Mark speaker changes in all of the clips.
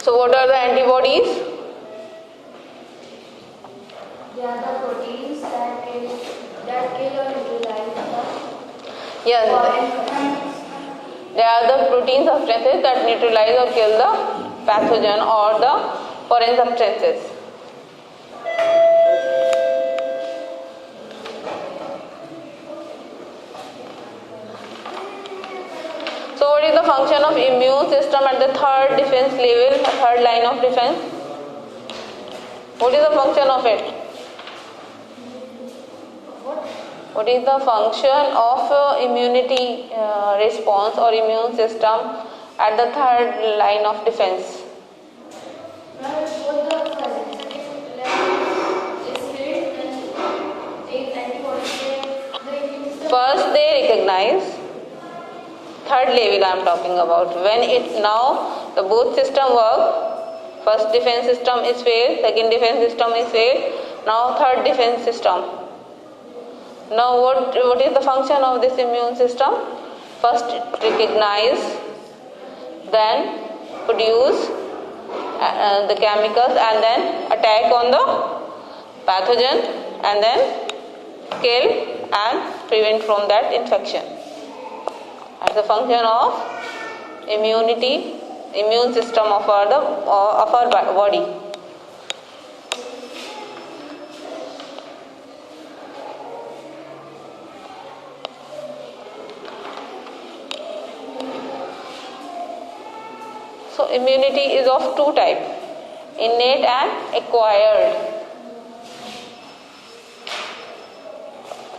Speaker 1: So what are the antibodies?
Speaker 2: They are the proteins that kill or neutralize the
Speaker 1: Yes, they are the protein substances that neutralize or kill the pathogen or the foreign substances. So what is the function of immune system at the third defense level, third line of defense? What is the function of it? What is the function of immunity response or immune system at the third line of defense? First they recognize, third level I am talking about, when it now the both system work, first defense system is failed, second defense system is failed, now third defense system. Now what is the function of this immune system? First recognize, then produce the chemicals and then attack on the pathogen and then kill and prevent from that infection. That's the function of immune system of our body. So immunity is of two types, innate and acquired.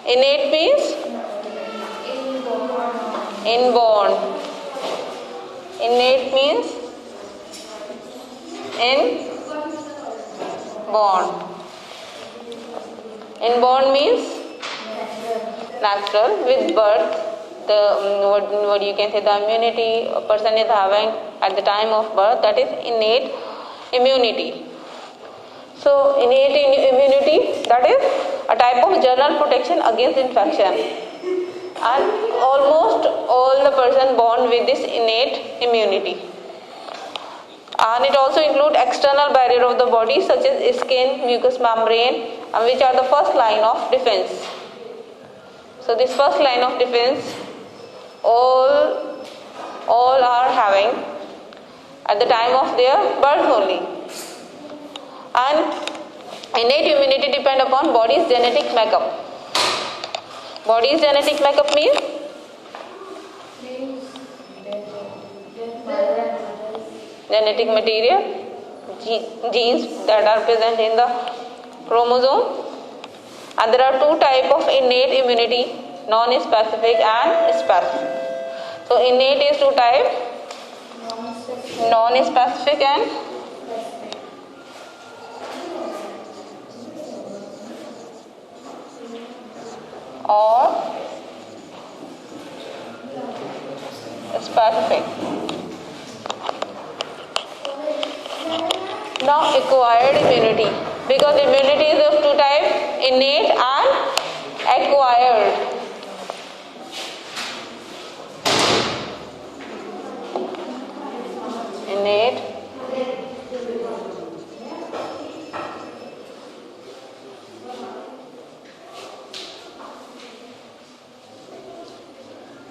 Speaker 1: Innate means inborn. Innate means inborn. Inborn means natural. With birth, what you can say, the immunity a person is having at the time of birth, that is innate immunity. So innate immunity, that is a type of general protection against infection, and almost all the person born with this innate immunity. And it also includes external barrier of the body such as skin, mucous membrane, which are the first line of defense. So this first line of defense all are having at the time of their birth only. And innate immunity depend upon body's genetic makeup. Body's genetic makeup means genetic material, genes that are present in the chromosome. And there are two types of innate immunity, non-specific and specific. So innate is two types, non-specific and or specific. Now acquired immunity, because immunity is of two types, innate and acquired. Innate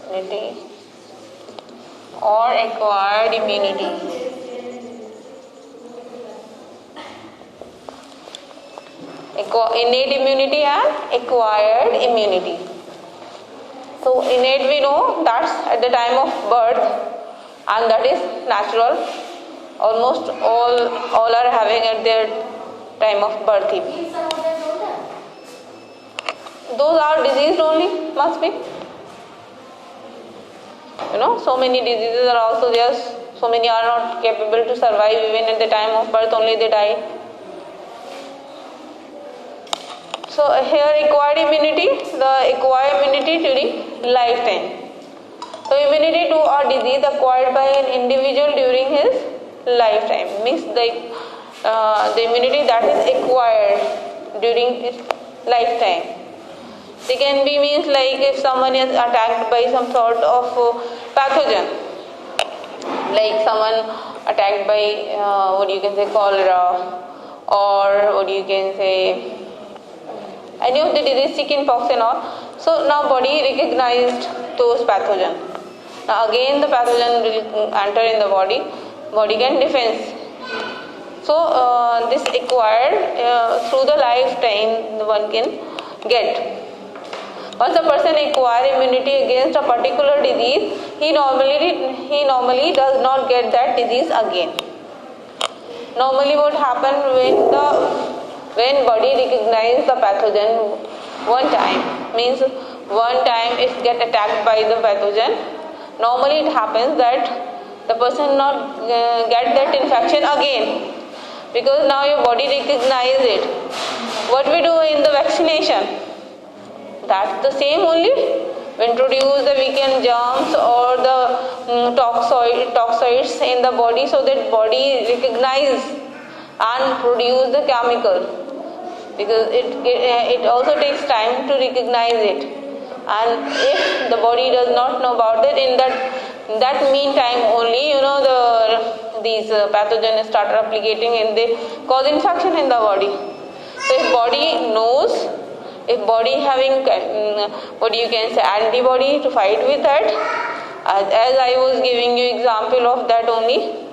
Speaker 1: immunity or acquired immunity. Innate immunity and acquired immunity. So innate we know that's at the time of birth, and that is natural. Almost all are having at their time of birth. Those are diseased only, must be. So many diseases are also there. So many are not capable to survive even at the time of birth, only they die. So here acquired immunity, the acquired immunity during lifetime. So immunity to a disease acquired by an individual during his lifetime means the immunity that is acquired during his lifetime. They can be means like if someone is attacked by some sort of pathogen, like someone attacked by what you can say cholera, or what you can say any of the disease, chickenpox and all. So now body recognized those pathogen. Now again the pathogen will enter in the body can defense. So this acquired through the lifetime one can get. Once a person acquires immunity against a particular disease, he normally does not get that disease again. Normally what happens when body recognizes the pathogen one time, means one time it get attacked by the pathogen, normally it happens that the person not get that infection again, because now your body recognizes it. What we do in the vaccination, that's the same only. We introduce the weakened germs or the toxoids in the body, so that body recognize and produce the chemical, because it also takes time to recognize it. And if the body does not know about it, in that meantime only these pathogens start replicating and they cause infection in the body. So if body knows, if body having what you can say antibody to fight with that, as I was giving you example of that only,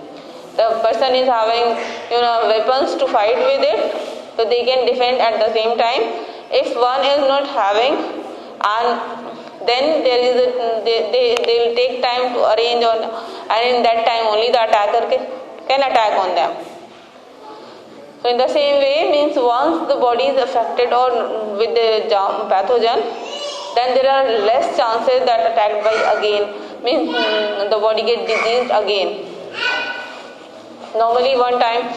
Speaker 1: the person is having weapons to fight with it, so they can defend at the same time. If one is not having, and then there is they will take time to arrange on, and in that time only the attacker can attack on them. So in the same way, means once the body is affected or with the pathogen, then there are less chances that attacked by again, means the body gets diseased again. Normally one time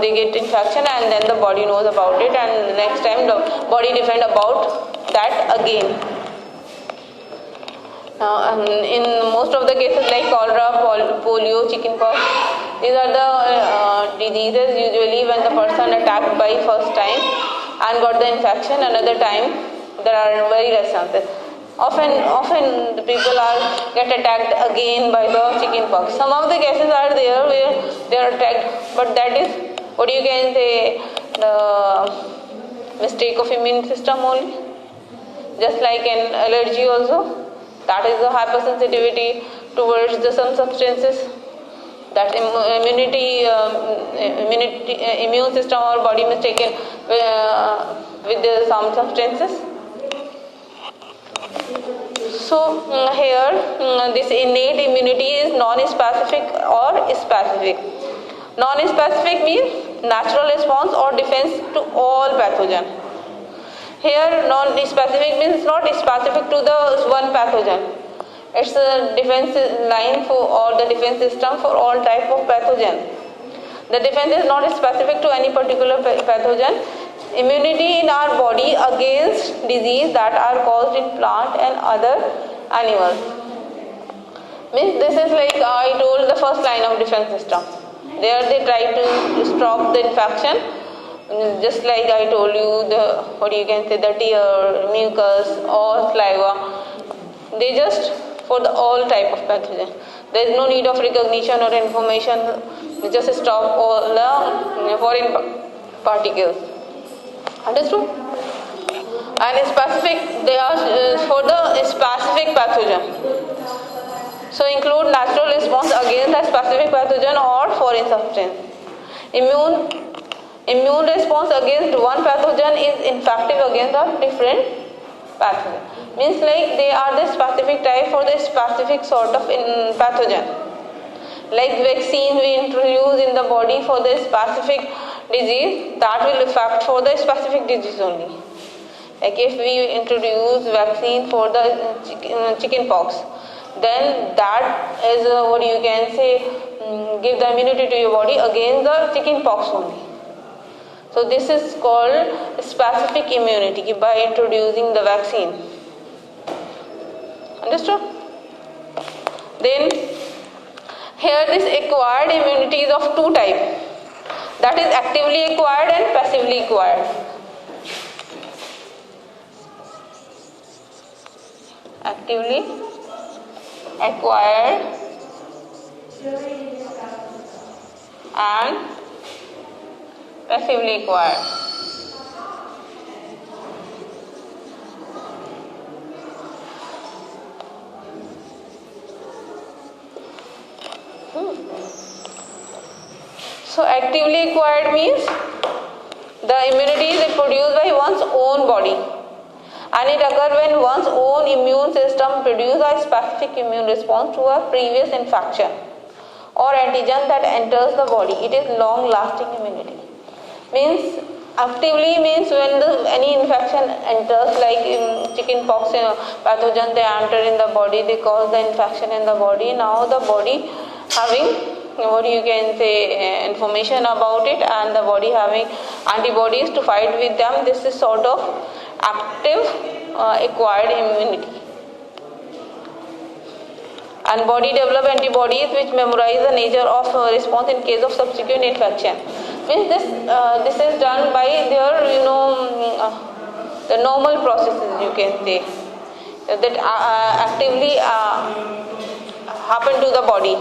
Speaker 1: they get infection and then the body knows about it, and the next time the body defend about that again. In most of the cases like cholera, polio, chickenpox, these are the diseases usually when the person attacked by first time and got the infection, another time there are very less chances. Often the people get attacked again by the chickenpox. Some of the cases are there where they are attacked, but that is what you can say the mistake of immune system only. Just like an allergy also, that is the hypersensitivity towards the some substances. That immune system or body mistaken with some substances. So here this innate immunity is non-specific or specific. Non-specific means natural response or defense to all pathogen. Here non-specific means not specific to the one pathogen. It's a defense line for or the defense system for all type of pathogen. The defense is not specific to any particular pathogen. Immunity in our body against disease that are caused in plant and other animals. Means this is like I told the first line of defense system. There they try to stop the infection. Just like I told you, the tear, mucus or saliva. They just for the all type of pathogen. There is no need of recognition or information. They just stop all the foreign particles. Understood? And specific, they are for the specific pathogen. So include natural response against a specific pathogen or foreign substance. Immune response against one pathogen is effective against a different pathogen. Means like they are the specific type for the specific sort of pathogen. Like vaccine we introduce in the body for the specific disease, that will affect for the specific disease only. Like if we introduce vaccine for the chickenpox, then that is what you can say give the immunity to your body against the chickenpox only. So this is called specific immunity by introducing the vaccine. Understood? Then here this acquired immunity is of two types. That is actively acquired and passively acquired. Actively acquired and passively acquired. So actively acquired means the immunity is produced by one's own body, and it occurs when one's own immune system produces a specific immune response to a previous infection or antigen that enters the body. It is long lasting immunity. Means actively means when any infection enters, like in chicken pox pathogen, they enter in the body, they cause the infection in the body. Now the body having what you can say information about it, and the body having antibodies to fight with them. This is sort of active acquired immunity. And body develop antibodies which memorize the nature of response in case of subsequent infection. Means this is done by their the normal processes, you can say, that actively happen to the body.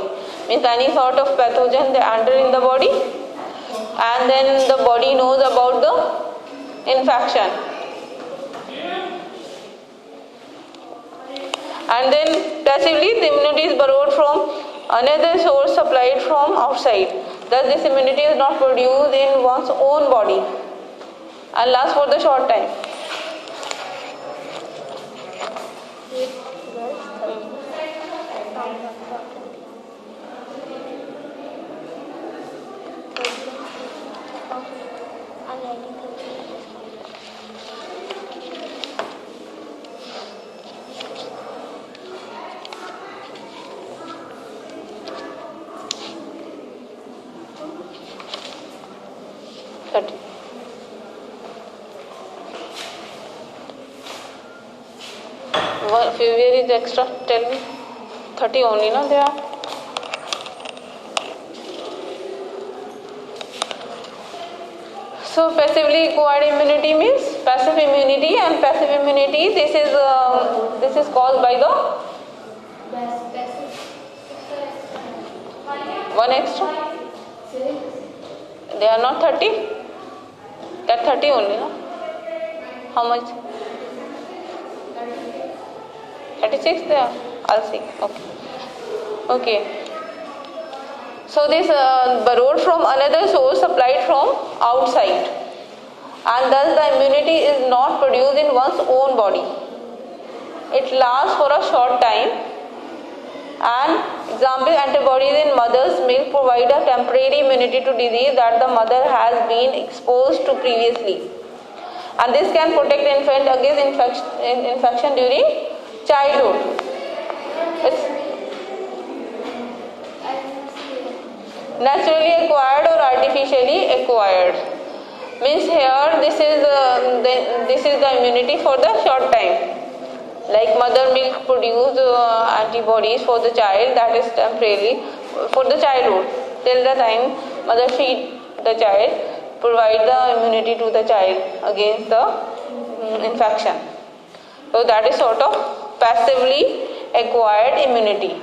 Speaker 1: Means any sort of pathogen they enter in the body, and then the body knows about the infection, and then passively the immunity is borrowed from another source supplied from outside. Thus this immunity is not produced in one's own body and lasts for the short time. Where is the extra? Tell me. 30 only, no? There are. So passively acquired immunity means passive immunity, and passive immunity this is caused by the one extra. They are not 30. That 30 only, no? How much? 36 there. I'll see. Okay. So this borrowed from another source supplied from outside, and thus the immunity is not produced in one's own body. It lasts for a short time, and example, antibodies in mother's milk provide a temporary immunity to disease that the mother has been exposed to previously, and this can protect infant against infection during childhood. It's naturally acquired or artificially acquired. Means here this is the immunity for the short time. Like mother milk produce antibodies for the child, that is temporarily for the childhood. Till the time mother feed the child, provide the immunity to the child against the infection. So that is sort of passively acquired immunity.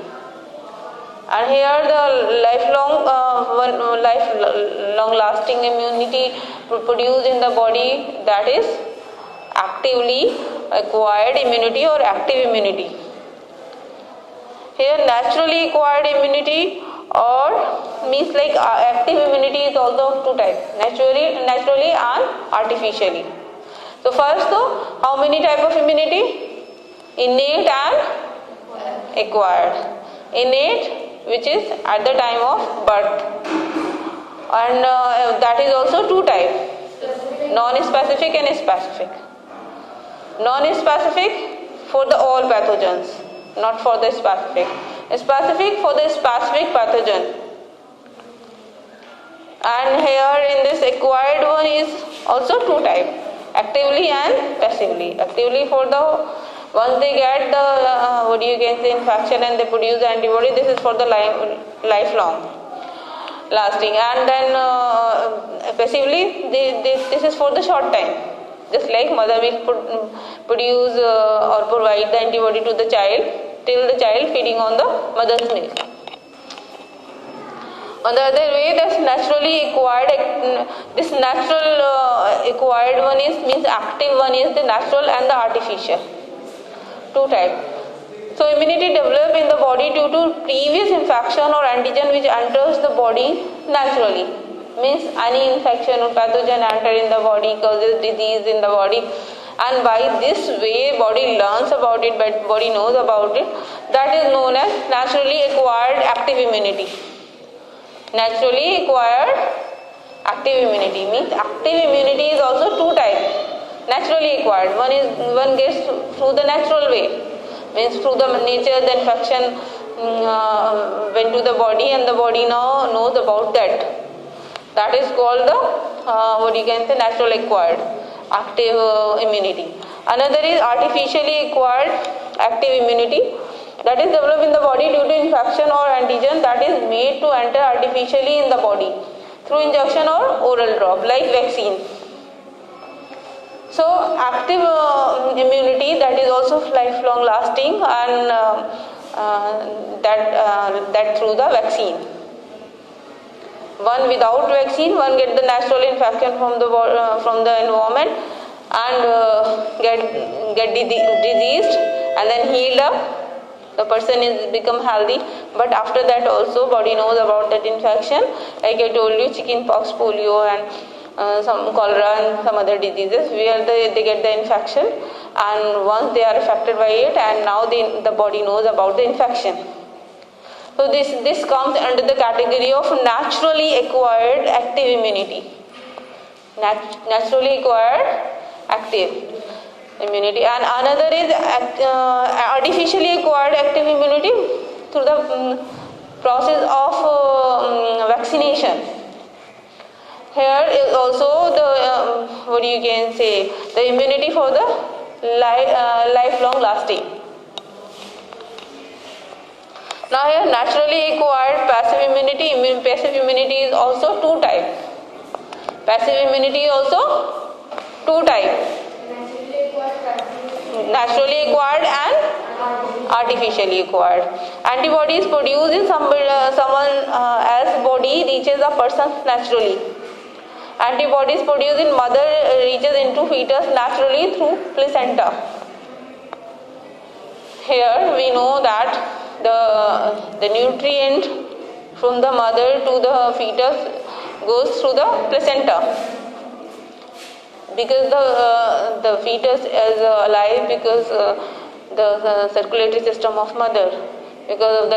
Speaker 1: And here the lifelong lasting immunity produced in the body, that is actively acquired immunity or active immunity. Here naturally acquired immunity or means like active immunity is also of two types, naturally and artificially. So first though, how many type of immunity? Innate and acquired. Innate, which is at the time of birth, and that is also two types, non-specific and specific. Non-specific for the all pathogens, not for the specific. Specific for the specific pathogen. And here in this acquired one is also two types, actively and passively. Actively for the once they get the infection and they produce the antibody, this is for the lifelong lasting. And then passively this is for the short time. Just like mother will produce or provide the antibody to the child till the child feeding on the mother's milk. On the other way, this naturally acquired, this natural acquired one means active one is the natural and the artificial. Two types. So immunity develops in the body due to previous infection or antigen which enters the body naturally. Means any infection or pathogen enter in the body causes disease in the body, and by this way body learns about it, but body knows about it. That is known as naturally acquired active immunity. Naturally acquired active immunity means active immunity is also two types. Naturally acquired, one gets through the natural way, means through the nature the infection went to the body and the body now knows about that. That is called the natural acquired active immunity. Another is artificially acquired active immunity, that is developed in the body due to infection or antigen that is made to enter artificially in the body through injection or oral drop like vaccine. So active immunity that is also lifelong lasting, and that through the vaccine. One without vaccine, one get the natural infection from the environment and get diseased and then healed up. The person is become healthy, but after that also body knows about that infection. Like I told you, chickenpox, polio, and some cholera and some other diseases where they get the infection, and once they are affected by it, and now the body knows about the infection. So this comes under the category of naturally acquired active immunity. Naturally acquired active immunity, and another is artificially acquired active immunity through the process of vaccination. Here is also the immunity for the lifelong lasting. Now here naturally acquired passive immunity. Passive immunity is also two types. Passive immunity is also two types. Naturally acquired and artificially acquired. Antibodies produced in someone else's body reaches a person naturally. Antibodies produced in mother reaches into fetus naturally through placenta. Here we know that the nutrient from the mother to the fetus goes through the placenta, because the fetus is alive because the circulatory system of mother, because of the